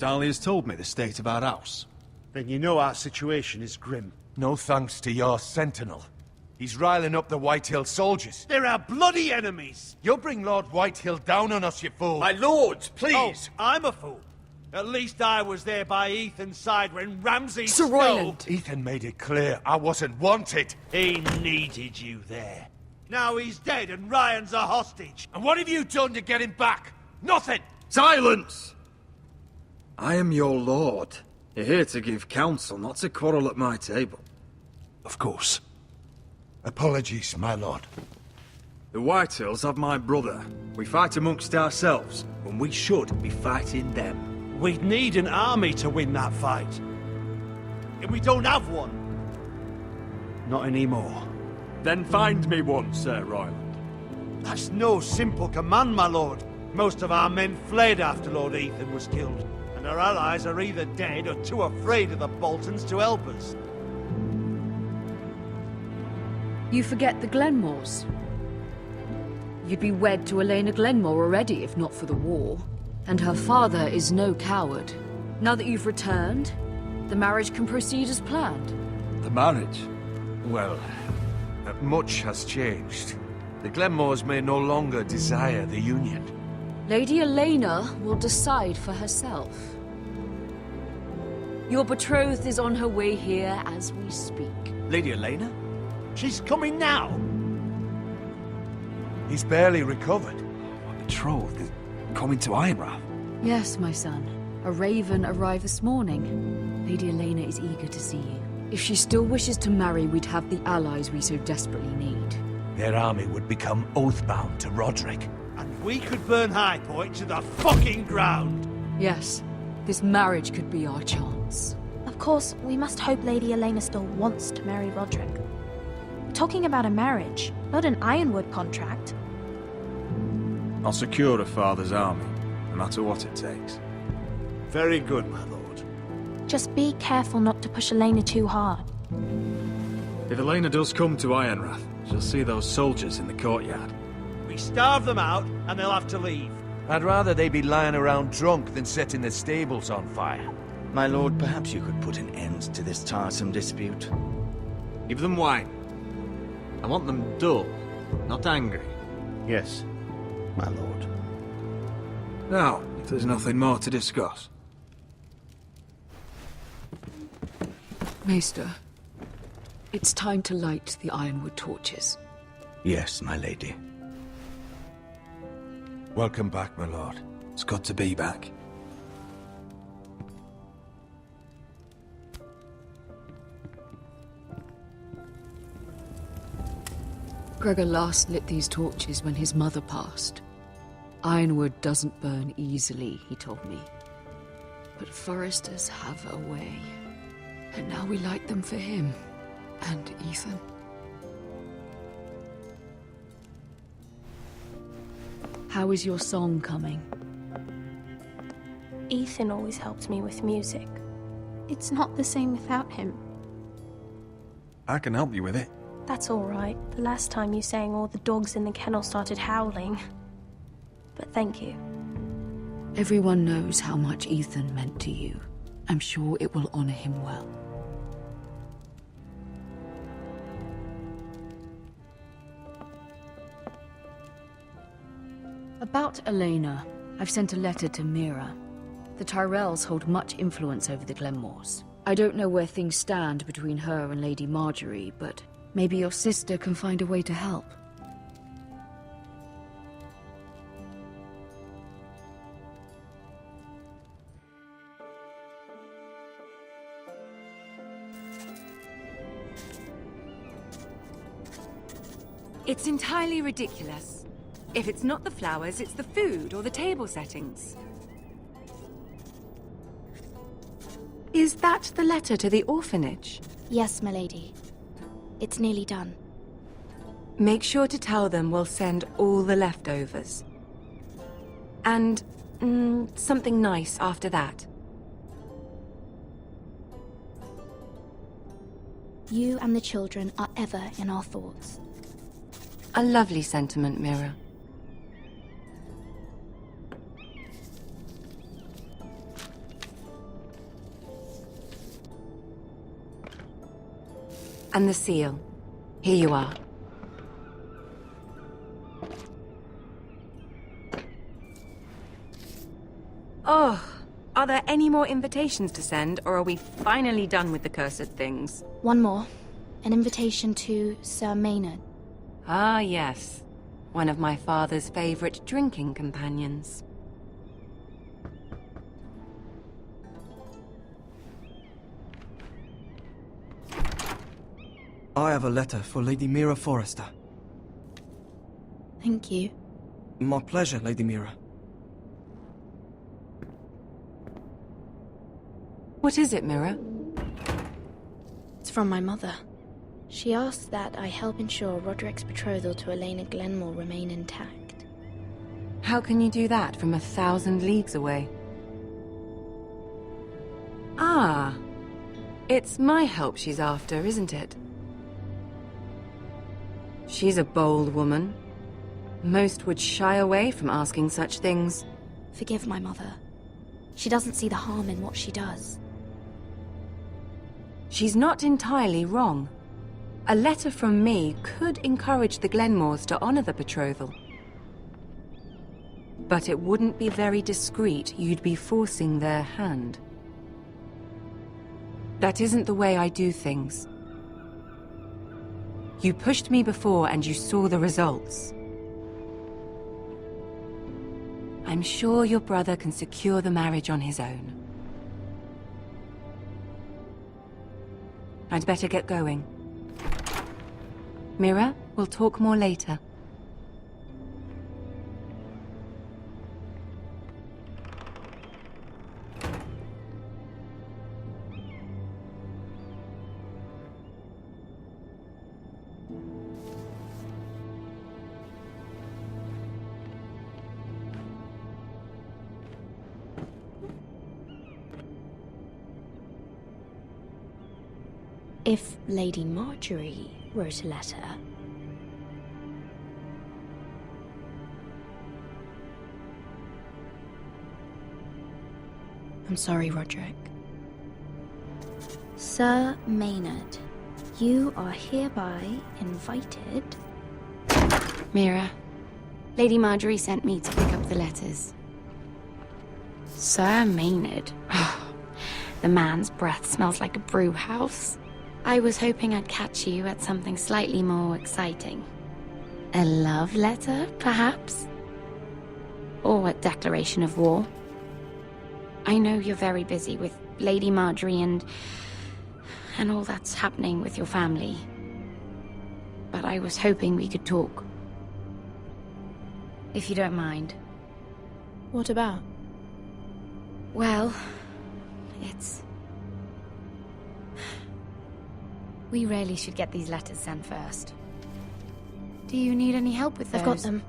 Darley has told me the state of our house. Then you know our situation is grim. No thanks to your sentinel. He's riling up the Whitehill soldiers. They're our bloody enemies! You'll bring Lord Whitehill down on us, you fool! My lords, please! Oh, I'm a fool. At least I was there by Ethan's side when Ramsay Sir Snow... Royland! Ethan made it clear I wasn't wanted. He needed you there. Now he's dead and Ryan's a hostage. And what have you done to get him back? Nothing! Silence! I am your lord. You're here to give counsel, not to quarrel at my table. Of course. Apologies, my lord. The Whitehills have my brother. We fight amongst ourselves, when we should be fighting them. We'd need an army to win that fight. And we don't have one. Not anymore. Then find me one, Sir Royland. That's no simple command, my lord. Most of our men fled after Lord Ethan was killed, and our allies are either dead or too afraid of the Boltons to help us. You forget the Glenmores. You'd be wed to Elena Glenmore already, if not for the war. And her father is no coward. Now that you've returned, the marriage can proceed as planned. The marriage? Well, much has changed. The Glenmores may no longer desire the union. Lady Elena will decide for herself. Your betrothed is on her way here as we speak. Lady Elena? She's coming now! He's barely recovered. My betrothed is coming to Ironrath. Yes, my son. A raven arrived this morning. Lady Elena is eager to see you. If she still wishes to marry, we'd have the allies we so desperately need. Their army would become oathbound to Roderick. And we could burn High Point to the fucking ground! Yes, this marriage could be our chance. Of course, we must hope Lady Elena still wants to marry Roderick. We're talking about a marriage, not an Ironwood contract. I'll secure her father's army, no matter what it takes. Very good, my lord. Just be careful not to push Elena too hard. If Elena does come to Ironrath, she'll see those soldiers in the courtyard. We starve them out, and they'll have to leave. I'd rather they be lying around drunk than setting the stables on fire. My lord, perhaps you could put an end to this tiresome dispute. Give them wine. I want them dull, not angry. Yes, my lord. Now, if there's nothing more to discuss. Maester, it's time to light the Ironwood torches. Yes, my lady. Welcome back, my lord. It's good to be back. Gregor last lit these torches when his mother passed. Ironwood doesn't burn easily, he told me. But foresters have a way. And now we light them for him. And Ethan. How is your song coming? Ethan always helped me with music. It's not the same without him. I can help you with it. That's all right. The last time you sang, all the dogs in the kennel started howling. But thank you. Everyone knows how much Ethan meant to you. I'm sure it will honor him well. About Elena, I've sent a letter to Mira. The Tyrells hold much influence over the Glenmores. I don't know where things stand between her and Lady Marjorie, but maybe your sister can find a way to help. It's entirely ridiculous. If it's not the flowers, it's the food or the table settings. Is that the letter to the orphanage? Yes, my lady. It's nearly done. Make sure to tell them we'll send all the leftovers. And something nice after that. You and the children are ever in our thoughts. A lovely sentiment, Mira. And the seal. Here you are. Oh, are there any more invitations to send, or are we finally done with the cursed things? One more. An invitation to Sir Maynard. Ah, yes. One of my father's favorite drinking companions. I have a letter for Lady Mira Forrester. Thank you. My pleasure, Lady Mira. What is it, Mira? It's from my mother. She asks that I help ensure Roderick's betrothal to Elena Glenmore remain intact. How can you do that from 1,000 leagues away? Ah, it's my help she's after, isn't it? She's a bold woman. Most would shy away from asking such things. Forgive my mother. She doesn't see the harm in what she does. She's not entirely wrong. A letter from me could encourage the Glenmores to honor the betrothal. But it wouldn't be very discreet. You'd be forcing their hand. That isn't the way I do things. You pushed me before and you saw the results. I'm sure your brother can secure the marriage on his own. I'd better get going. Mira, we'll talk more later. If Lady Marjorie wrote a letter... I'm sorry, Roderick. Sir Maynard, you are hereby invited... Mira, Lady Marjorie sent me to pick up the letters. Sir Maynard. The man's breath smells like a brew house. I was hoping I'd catch you at something slightly more exciting. A love letter, perhaps? Or a declaration of war? I know you're very busy with Lady Marjorie and all that's happening with your family. But I was hoping we could talk. If you don't mind. What about? Well, it's... We really should get these letters sent first. Do you need any help with those? I've got them.